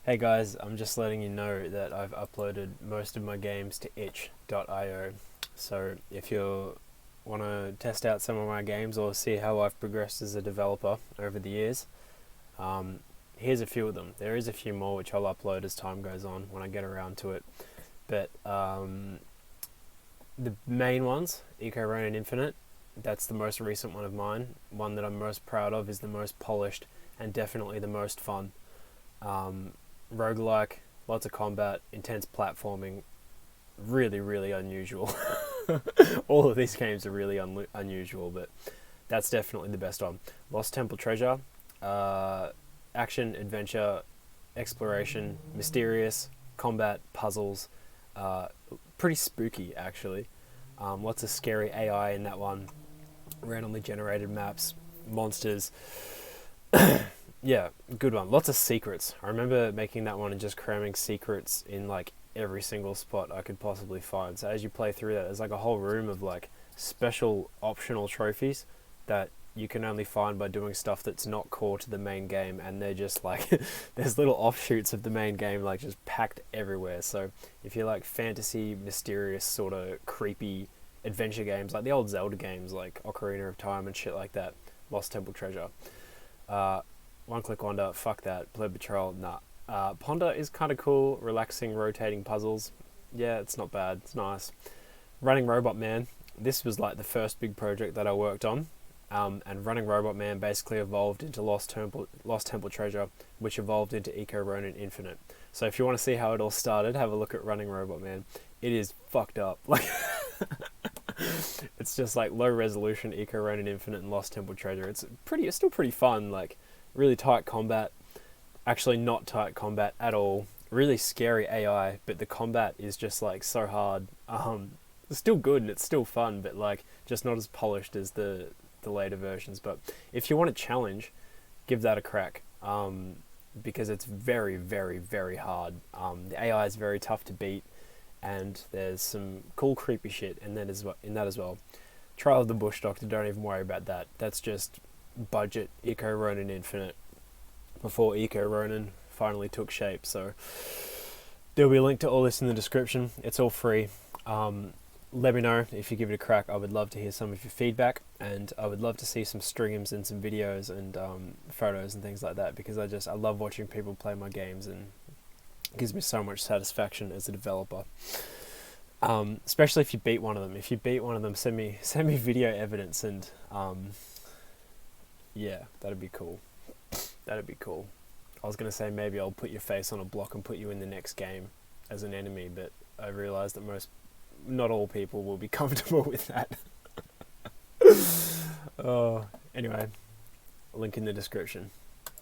Hey guys, I'm just letting you know that I've uploaded most of my games to itch.io. So if you want to test out some of my games or see how I've progressed as a developer over the years, here's a few of them. There is a few more which I'll upload as time goes on when I get around to it. But the main ones, Eco Ronin Infinite, that's the most recent one of mine. One that I'm most proud of, is the most polished and definitely the most fun. Roguelike, lots of combat, intense platforming, really, really unusual. All of these games are really unusual, but that's definitely the best one. Lost Temple Treasure, action, adventure, exploration, mysterious, combat, puzzles, pretty spooky actually. Lots of scary AI in that one, randomly generated maps, monsters. Yeah, good one. Lots of secrets. I remember making that one and just cramming secrets in like every single spot I could possibly find. So as you play through that, there's like a whole room of like special optional trophies that you can only find by doing stuff that's not core to the main game, and they're just like there's little offshoots of the main game like just packed everywhere. So if you like fantasy, mysterious, sort of creepy adventure games like the old Zelda games like Ocarina of Time and shit like that, Lost Temple Treasure. One Click Wonder, fuck that. Blur Betrayal, nah. Ponder is kind of cool, relaxing, rotating puzzles. Yeah, it's not bad, it's nice. Running Robot Man, this was like the first big project that I worked on. And Running Robot Man basically evolved into Lost Temple Treasure, which evolved into Eco Ronin Infinite. So if you want to see how it all started, have a look at Running Robot Man. It is fucked up. Like, it's just like low resolution Eco Ronin Infinite and Lost Temple Treasure. It's still pretty fun. Like, really tight combat. Actually, not tight combat at all. Really scary AI, but the combat is just like so hard. It's still good and it's still fun, but like just not as polished as the later versions. But if you want a challenge, give that a crack. Because it's very, very, very hard. The AI is very tough to beat, and there's some cool creepy shit in that as well. Trial of the Bush Doctor, don't even worry about that. That's just budget Eco Ronin Infinite before Eco Ronin finally took shape. So there'll be a link to all this in the description. It's all free. Let me know if you give it a crack. I would love to hear some of your feedback, and I would love to see some streams and some videos and photos and things like that, because I love watching people play my games, and it gives me so much satisfaction as a developer. Especially if you beat one of them. If you beat one of them, send me video evidence, and yeah, that'd be cool. That'd be cool. I was going to say maybe I'll put your face on a block and put you in the next game as an enemy, but I realised that not all people will be comfortable with that. Anyway, link in the description.